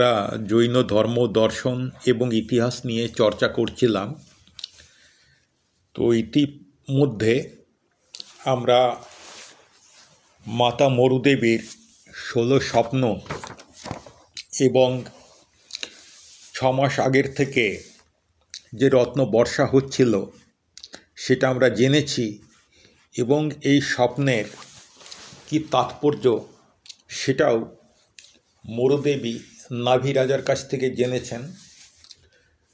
আমরা জৈন ধর্ম দর্শন এবং ইতিহাস নিয়ে চর্চা করছিলাম। তো ইতিমধ্যে আমরা মাতা মরুদেবীর 16 স্বপ্ন এবং 6 মাস আগের থেকে যে রত্ন বর্ষা হচ্ছিল সেটা আমরা জেনেছি, এবং এই স্বপ্নের কি তাৎপর্য সেটাও মরুদেবী নাভি রাজার কাছ থেকে জেনেছেন।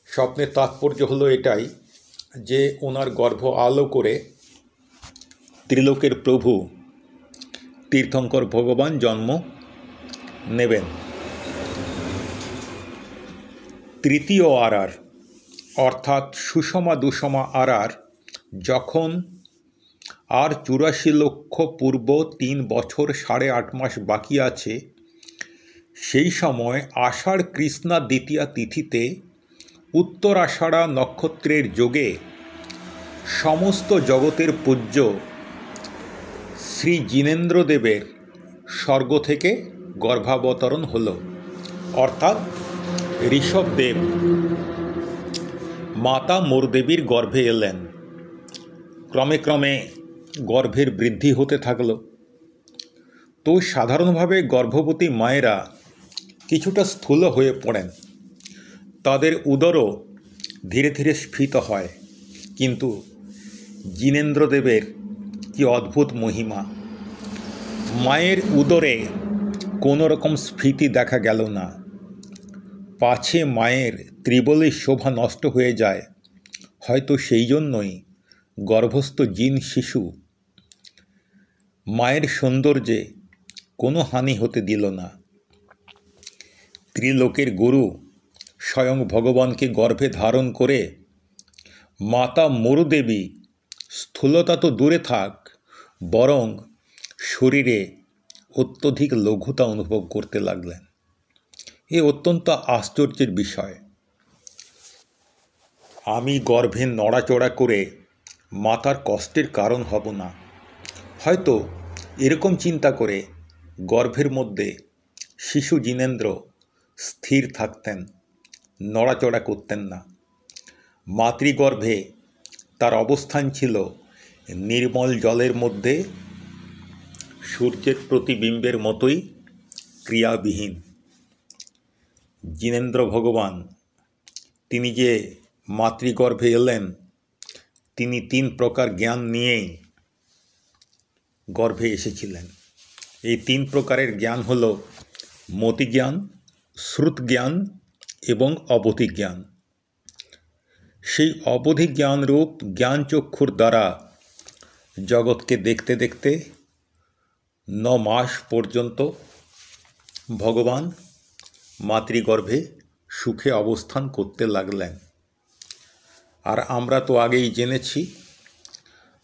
স্বপ্নের তাৎপর্য হলো এটাই যে ওনার গর্ভ আলো করে ত্রিলোকের প্রভু তীর্থঙ্কর ভগবান জন্ম নেবেন। তৃতীয় আরার অর্থাৎ সুষমা দুষমা আরার যখন আর 84 লক্ষ পূর্ব 3 বছর 8.5 মাস বাকি আছে, সেই সময় আষাঢ় কৃষ্ণা দ্বিতীয়া তিথিতে উত্তর আষাঢ়া নক্ষত্রের যোগে সমস্ত জগতের পূজ্য শ্রী জিনেন্দ্রদেবের স্বর্গ থেকে গর্ভাবতরণ হল, অর্থাৎ ঋষভদেব মাতা মরুদেবীর গর্ভে এলেন। ক্রমে ক্রমে গর্ভের বৃদ্ধি হতে থাকল। তো সাধারণভাবে গর্ভবতী মায়েরা কিছুটা স্থূল হয়ে পড়েন, তাদের উদরও ধীরে ধীরে স্ফীত হয়। কিন্তু জিনেন্দ্রদেবের কি অদ্ভুত মহিমা! মায়ের উদরে কোনো রকম স্ফীতি দেখা গেল না। পাছে মায়ের ত্রিবলী শোভা নষ্ট হয়ে যায়, হয়তো সেই জন্যই গর্ভস্থ জিন শিশু মায়ের সৌন্দর্যে কোনো হানি হতে দিল না। ত্রিলোকের গুরু স্বয়ং ভগবানকে গর্ভে ধারণ করে মাতা মরুদেবী স্থূলতা তো দূরে থাক, বরং শরীরে অত্যধিক লঘুতা অনুভব করতে লাগলেন। এ অত্যন্ত আশ্চর্যের বিষয়। আমি গর্ভে নড়াচড়া করে মাতার কষ্টের কারণ হব না, হয়তো এরকম চিন্তা করে গর্ভের মধ্যে শিশু জিনেন্দ্র স্থির থাকতেন, নড়াচড়া করতেন না। মাতৃগর্ভে তার অবস্থান ছিল নির্মল জলের মধ্যে সূর্যের প্রতিবিম্বের মতোই ক্রিয়াবিহীন। জিনেন্দ্র ভগবান তিনি যে মাতৃগর্ভে এলেন, তিনি 3 প্রকার জ্ঞান নিয়েই গর্ভে এসেছিলেন। এই 3 প্রকারের জ্ঞান হল মতি জ্ঞান, শ্রুত জ্ঞান এবং অবধি জ্ঞান। সেই অবধি জ্ঞানরূপ জ্ঞান চক্ষুর দ্বারা জগৎকে দেখতে দেখতে 9 মাস পর্যন্ত ভগবান মাতৃগর্ভে সুখে অবস্থান করতে লাগলেন। আর আমরা তো আগেই জেনেছি,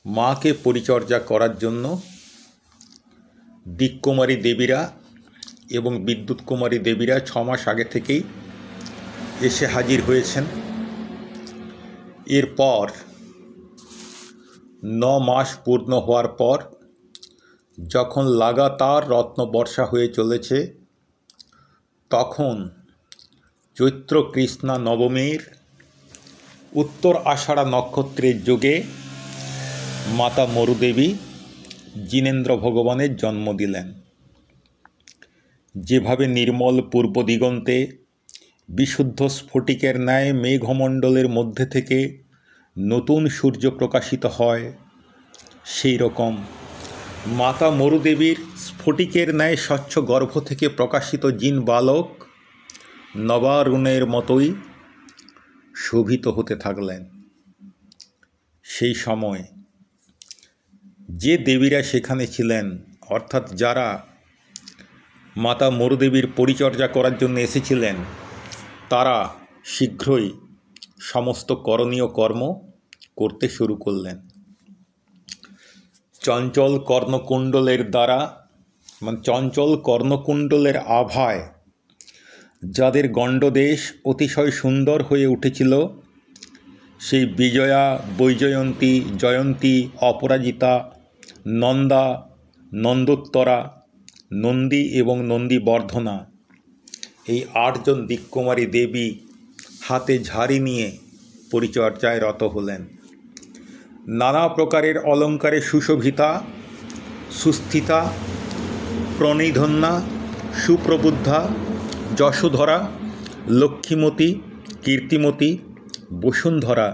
মাকে পরিচর্যা করার জন্য দিককুমারী দেবীরা এবং বিদ্যুৎ কুমারী দেবীরা 6 মাস আগে থেকেই এসে হাজির হয়েছেন। এরপর 9 মাস পূর্ণ হওয়ার পর যখন লাগাতার রত্নবর্ষা হয়ে চলেছে, তখন চৈত্র কৃষ্ণা নবমীর উত্তর আষাঢ়া নক্ষত্রের যোগে মাতা মরুদেবী জিনেন্দ্র ভগবানের জন্ম দিলেন। যেভাবে নির্মল পূর্ব দিগন্তে বিশুদ্ধ স্ফটিকের ন্যায় মেঘমণ্ডলের মধ্যে থেকে নতুন সূর্য প্রকাশিত হয়, সেই রকম মাতা মরুদেবীর স্ফটিকের ন্যায় স্বচ্ছ গর্ভ থেকে প্রকাশিত জিন বালক নবারুণের মতোই শোভিত হতে থাকলেন। সেই সময় যে দেবীরা সেখানে ছিলেন, অর্থাৎ যারা মাতা মরুদেবীর পরিচর্যা করার জন্য এসেছিলেন, তারা শীঘ্রই সমস্ত করণীয় কর্ম করতে শুরু করলেন। চঞ্চল কর্ণকুণ্ডলের দ্বারা, চঞ্চল কর্ণকুণ্ডলের আভায় যাদের গণ্ডদেশ অতিশয় সুন্দর হয়ে উঠেছিল, সেই বিজয়া, বৈজয়ন্তী, জয়ন্তী, অপরাজিতা, নন্দা, নন্দোত্তরা, নন্দী এবং নন্দীবর্ধনা, এই 8 জন দিককুমারী দেবী হাতে ঝাড়ি নিয়ে পরিচর্যায় রত হলেন। নানা প্রকারের অলঙ্কারে সুশোভিতা, সুস্থিতা, প্রণিধন্যা, সুপ্রবুদ্ধা, যশোধরা, লক্ষ্মীমতী, কীর্তিমতী, বসুন্ধরা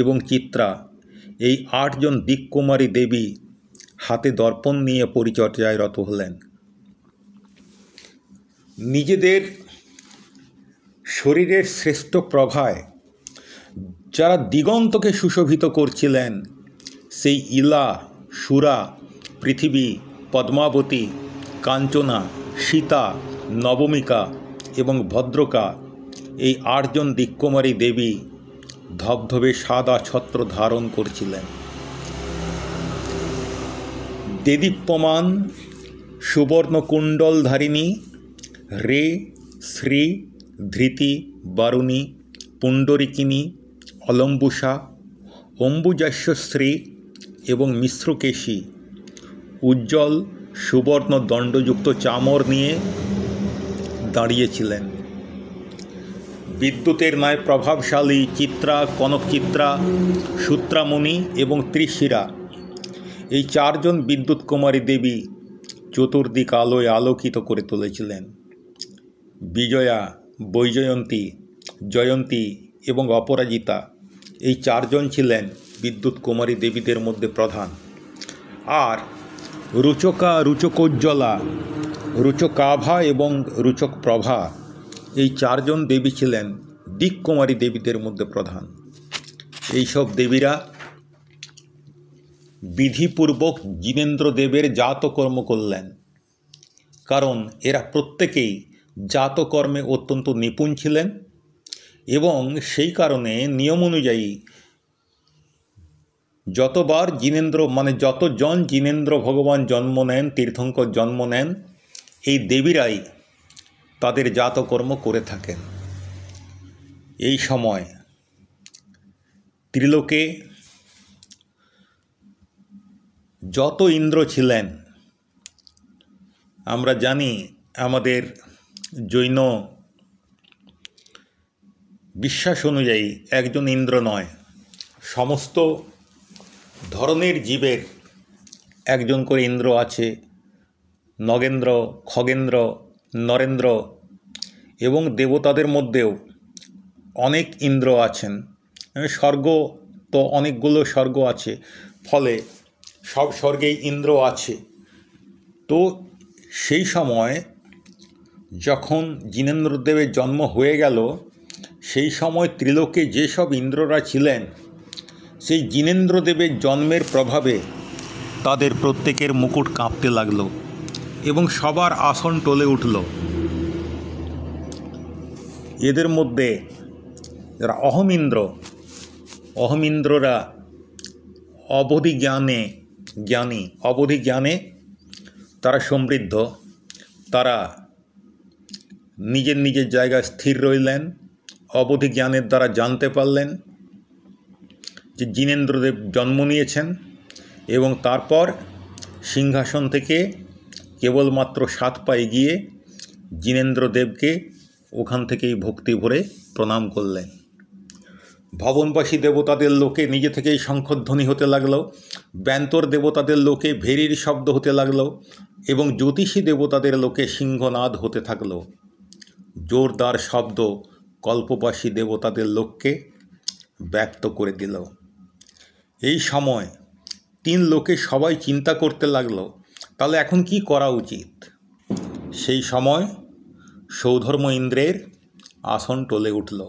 এবং চিত্রা, এই 8 জন দিককুমারী দেবী হাতে দর্পণ নিয়ে পরিচর্যায় রত হলেন। নিজেদের শরীরের শ্রেষ্ঠ প্রভায় যারা দিগন্তকে সুশোভিত করছিলেন, সেই ইলা, সুরা, পৃথিবী, পদ্মাবতী, কাঞ্চনা, সীতা, নবমিকা এবং ভদ্রকা, এই 8 জন দিককুমারী দেবী ধবধবে সাদা ছত্র ধারণ করছিলেন। দেদীপ্যমান সুবর্ণকুণ্ডলধারিণী রে, শ্রী, ধৃতি, বারুণী, পুণ্ডরিকিনী, অলম্বুষা, অম্বুজাস্যশ্রী এবং মিশ্রকেশী উজ্জ্বল সুবর্ণ দণ্ডযুক্ত চামর নিয়ে দাঁড়িয়েছিলেন। বিদ্যুতের ন্যায় প্রভাবশালী চিত্রা, কনকচিত্রা, সূত্রামণি এবং ত্রিশিরা, এই 4 জন বিদ্যুৎ কুমারী দেবী চতুর্দিক আলোয় আলোকিত করে তুলেছিলেন। বিজয়া, বৈজয়ন্তী, জয়ন্তী এবং অপরাজিতা, এই 4 জন ছিলেন বিদ্যুৎ কুমারী দেবীদের মধ্যে প্রধান। আর রুচকা, রুচকোজ্জ্বলা, রুচকাভা এবং রুচক প্রভা, এই 4 জন দেবী ছিলেন দিককুমারী দেবীদের মধ্যে প্রধান। এইসব দেবীরা বিধিপূর্বক জিনেন্দ্র দেবের জাতকর্ম করলেন, কারণ এরা প্রত্যেকেই জাতকর্মে অত্যন্ত নিপুণ ছিলেন এবং সেই কারণে নিয়ম অনুযায়ী যতবার যতজন জিনেন্দ্র ভগবান জন্ম নেন, তীর্থঙ্কর জন্ম নেন, এই দেবীরাই তাদের জাতকর্ম করে থাকেন। এই সময় ত্রিলোকে যত ইন্দ্র ছিলেন, আমরা জানি আমাদের জৈন বিশ্বাস অনুযায়ী একজন ইন্দ্র নয়, সমস্ত ধরনের জীবের একজন করে ইন্দ্র আছে। নগেন্দ্র, খগেন্দ্র, নরেন্দ্র এবং দেবতাদের মধ্যেও অনেক ইন্দ্র আছেন। স্বর্গ তো অনেকগুলো স্বর্গ আছে, ফলে সব স্বর্গেই ইন্দ্র আছে। তো সেই সময় যখন জিনেন্দ্রদেবের জন্ম হয়ে গেল, সেই সময় ত্রিলোকে যেসব ইন্দ্ররা ছিলেন, সেই জিনেন্দ্রদেবের জন্মের প্রভাবে তাদের প্রত্যেকের মুকুট কাঁপতে লাগলো এবং সবার আসন টলে উঠল। এদের মধ্যে যারা অহমিন্দ্ররা অবধি জ্ঞানে তারা সমৃদ্ধ, তারা নিজের নিজের জায়গায় স্থির রইলেন। অবধি জ্ঞানের দ্বারা জানতে পারলেন যে জিনেন্দ্রদেব জন্ম নিয়েছেন এবং তারপর সিংহাসন থেকে কেবলমাত্র 7 পা এগিয়ে জিনেন্দ্রদেবকে ওখান থেকেই ভক্তি ভরে প্রণাম করলেন। ভবনবাসী দেবতাদের লোকে নিজে থেকেই শঙ্খধ্বনি হতে লাগলো, ব্যন্তর দেবতাদের লোকে ভেরির শব্দ হতে লাগলো এবং জ্যোতিষী দেবতাদের লোকে সিংহনাদ হতে থাকলো। জোরদার শব্দ কল্পবাসী দেবতাদের লোককে ব্যক্ত করে দিল। এই সময় 3 লোকে সবাই চিন্তা করতে লাগলো, তাহলে এখন কি করা উচিত। সেই সময় সৌধর্ম ইন্দ্রের আসন টলে উঠল।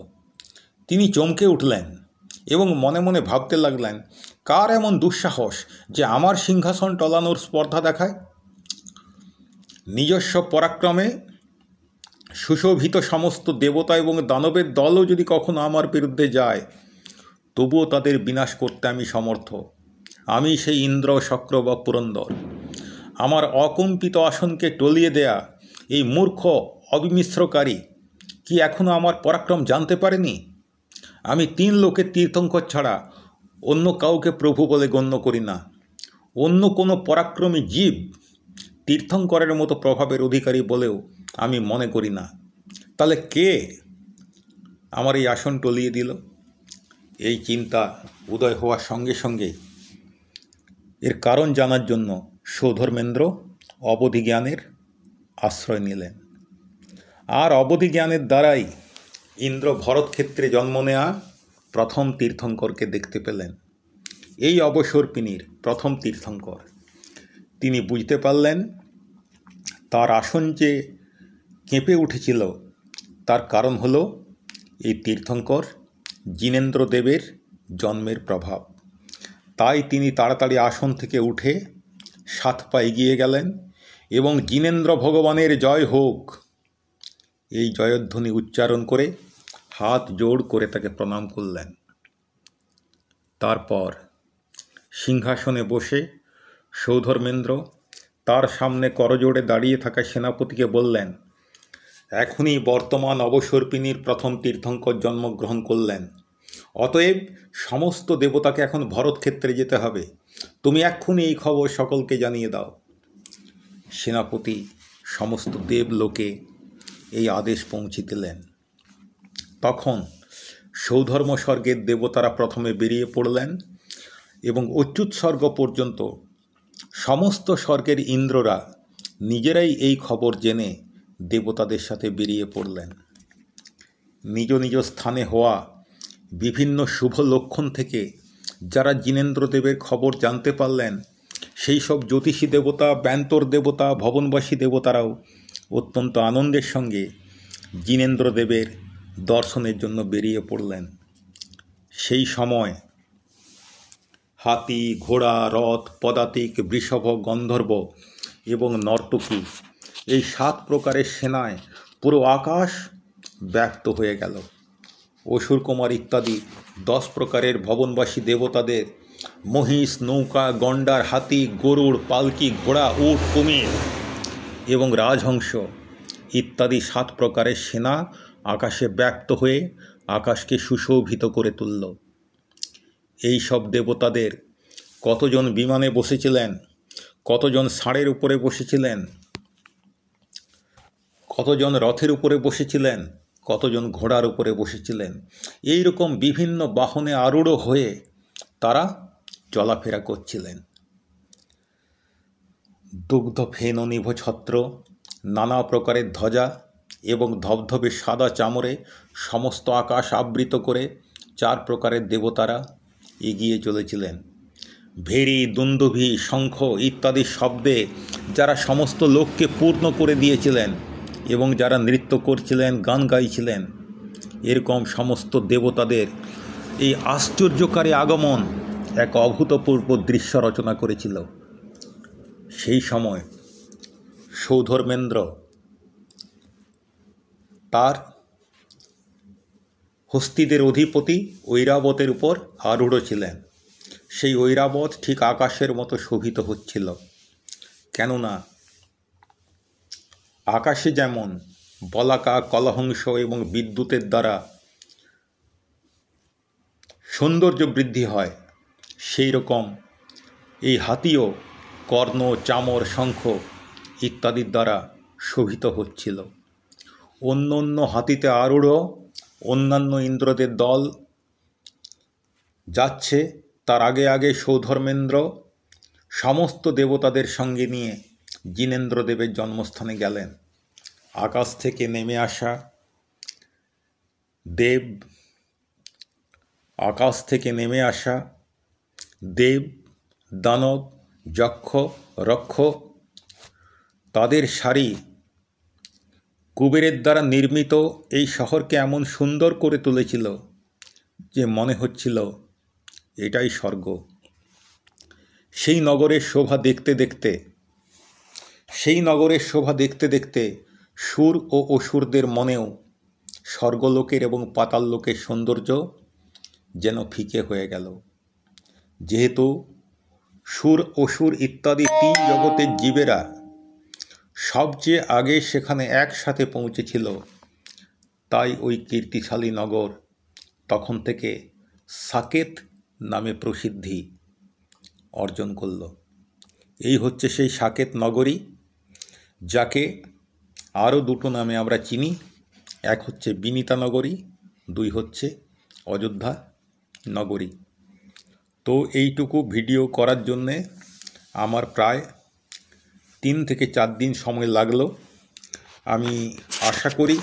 তিনি চমকে উঠলেন এবং মনে মনে ভাবতে লাগলেন, কার এমন দুঃসাহস যে আমার সিংহাসন টলানোর স্পর্ধা দেখায়। নিজস্ব পরাক্রমে সুশোভিত সমস্ত দেবতা এবং দানবের দলও যদি কখনো আমার বিরুদ্ধে যায়, তবুও তাদের বিনাশ করতে আমি সমর্থ। আমি সেই ইন্দ্র, শক্র বা পুরন্দর। আমার অকম্পিত আসনকে টলিয়ে দেয়া এই মূর্খ অবিমিশ্রকারী কি এখনও আমার পরাক্রম জানতে পারেনি? আমি 3 লোকের তীর্থঙ্কর ছাড়া অন্য কাউকে প্রভু বলে গণ্য করি না। অন্য কোনো পরাক্রমী জীব তীর্থঙ্করের মতো প্রভাবের অধিকারী বলেও আমি মনে করি না। তাহলে কে আমার এই আসন টলিয়ে দিল? এই চিন্তা উদয় হওয়ার সঙ্গে সঙ্গে এর কারণ জানার জন্য সৌধর্মেন্দ্র অবধি জ্ঞানের আশ্রয় নিলেন। আর অবধি জ্ঞানের দ্বারাই ইন্দ্র ভরতক্ষেত্রে জন্ম নেওয়া প্রথম তীর্থঙ্করকে দেখতে পেলেন। এই অবসর্পিণীর প্রথম তীর্থঙ্কর। তিনি বুঝতে পারলেন তার আসন যে কেঁপে উঠেছিল তার কারণ হলো এই তীর্থঙ্কর জিনেন্দ্রদেবের জন্মের প্রভাব। তাই তিনি তাড়াতাড়ি আসন থেকে উঠে 7 পা এগিয়ে গেলেন এবং জিনেন্দ্র ভগবানের জয় হোক এই জয়ধ্বনি উচ্চারণ করে হাত জোড় করে তাকে প্রণাম করলেন। তারপর সিংহাসনে বসে সৌধর্মেন্দ্র তার সামনে করজোড়ে দাঁড়িয়ে থাকা সেনাপতিকে বললেন, এখনই বর্তমান অবসর্পিণীর প্রথম তীর্থঙ্কর জন্মগ্রহণ করলেন, অতএব সমস্ত দেবতাকে এখন ভরতক্ষেত্রে যেতে হবে। তুমি এক্ষুনি এই খবর সকলকে জানিয়ে দাও। সেনাপতি সমস্ত দেবলোকে এই আদেশ পৌঁছে দিলেন। তখন সৌধর্ম স্বর্গের দেবতারা প্রথমে বেরিয়ে পড়লেন এবং অচ্যুত স্বর্গ পর্যন্ত সমস্ত স্বর্গের ইন্দ্ররা নিজেরাই এই খবর জেনে দেবতাদের সাথে বেরিয়ে পড়লেন। নিজ নিজ স্থানে হওয়া বিভিন্ন শুভ লক্ষণ থেকে যারা জিনেন্দ্রদেবের খবর জানতে পারলেন, সেই সব জ্যোতিষী দেবতা, ব্যন্তর দেবতা, ভবনবাসী দেবতারাও অত্যন্ত আনন্দের সঙ্গে জিনেন্দ্রদেবের দর্শনের জন্য বেরিয়ে পড়লেন। সেই সময় হাতি, ঘোড়া, রথ, পদাতিক, বৃষভ, গন্ধর্ব এবং নর্তকী এই 7 প্রকারের সেনায় পুরো আকাশ ব্যক্ত হয়ে গেল। অসুর কুমার ইত্যাদি 10 প্রকারের ভবনবাসী দেবতাদের মহিষ, নৌকা, গন্ডার, হাতি, গরুড়, পালকি, ঘোড়া, উট, কুমির এবং রাজহংস ইত্যাদি 7 প্রকারের সেনা আকাশে ব্যক্ত হয়ে আকাশকে সুশোভিত করে তুলল। এই সব দেবতাদের কতজন বিমানে বসেছিলেন, কতজন ষাঁড়ের উপরে বসেছিলেন, কতজন রথের উপরে বসেছিলেন, কতজন ঘোড়ার উপরে বসেছিলেন, এই রকম বিভিন্ন বাহনে আরূঢ় হয়ে তারা চলাফেরা করছিলেন। দুগ্ধ ফেন নিভ ছত্র, নানা প্রকারের ধ্বজা এবং ধবধবে সাদা চামরে সমস্ত আকাশ আবৃত করে 4 প্রকারের দেবতারা এগিয়ে চলেছিলেন। ভেরি, দুন্দুভি, শঙ্খ ইত্যাদি শব্দে যারা সমস্ত লোককে পূর্ণ করে দিয়েছিলেন এবং যারা নৃত্য করছিলেন, গান গাইছিলেন, এরকম সমস্ত দেবতাদের এই আশ্চর্যকারী আগমন এক অভূতপূর্ব দৃশ্য রচনা করেছিল। সেই সময় সৌধর্মেন্দ্র তার হস্তিদের অধিপতি ঐরাবতের উপর আরূঢ় ছিলেন। সেই ঐরাবত ঠিক আকাশের মতো শোভিত হচ্ছিল। কেননা আকাশে যেমন বলাকা, কলহংস এবং বিদ্যুতের দ্বারা সৌন্দর্য বৃদ্ধি হয়, সেই রকম এই হাতিও কর্ণ, চামর, শঙ্খ ইত্যাদির দ্বারা শোভিত হচ্ছিল। অন্য অন্য হাতিতে আরূঢ় অন্যান্য ইন্দ্রদের দল যাচ্ছে, তার আগে আগে সৌধর্মেন্দ্র সমস্ত দেবতাদের সঙ্গে নিয়ে জিনেন্দ্রদেবের জন্মস্থানে গেলেন। আকাশ থেকে নেমে আসা দেব, দানব, যক্ষ, রক্ষ তাদের সারি কুবেরের দ্বারা নির্মিত এই শহরকে এমন সুন্দর করে তুলেছিল যে মনে হচ্ছিল এটাই স্বর্গ। সেই নগরের শোভা দেখতে দেখতে সুর ও অসুরদের মনেও স্বর্গলোকের এবং পাতাল লোকের সৌন্দর্য যেন ফিকে হয়ে গেল। যেহেতু সুর, অসুর ইত্যাদি 3 জগতের জীবেরা সবচেয়ে আগে সেখানে একসাথে পৌঁছেছিল, তাই ওই কীর্তিশালী নগর তখন থেকে সাকেত নামে প্রসিদ্ধি অর্জন করল। এই হচ্ছে সেই সাকেত নগরী, যাকে আরও 2টো নামে আমরা চিনি। এক হচ্ছে বিনীতা নগরী, 2 হচ্ছে অযোধ্যা নগরী। তো এইটুকু ভিডিও করার জন্যে আমার প্রায় 3 থেকে 4 দিন সময় লাগলো। আমি আশা করি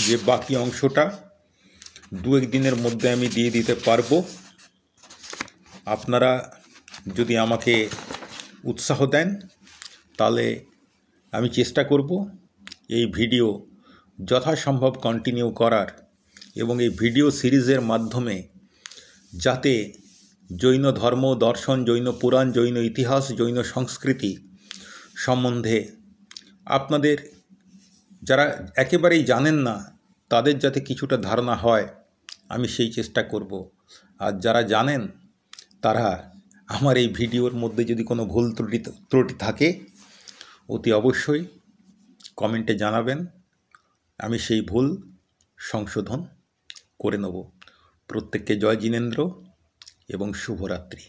যে বাকি অংশটা 2-1 দিনের মধ্যে আমি দিয়ে দিতে পারবো। আপনারা যদি আমাকে উৎসাহ দেন তাহলে আমি চেষ্টা করব এই ভিডিও যথাসম্ভব কন্টিনিউ করার, এবং এই ভিডিও সিরিজের মাধ্যমে যাতে জৈন ধর্ম, দর্শন, জৈন পুরাণ, জৈন ইতিহাস, জৈন সংস্কৃতি সম্বন্ধে আপনাদের যারা একেবারেই জানেন না তাদের যাতে কিছুটা ধারণা হয়, আমি সেই চেষ্টা করব। আর যারা জানেন তারা আমার এই ভিডিওর মধ্যে যদি কোনো ভুল ত্রুটি থাকে অতি অবশ্যই কমেন্টে জানাবেন, আমি সেই ভুল সংশোধন করে নেব। প্রত্যেককে জয় জিনেন্দ্র এবং শুভরাত্রি।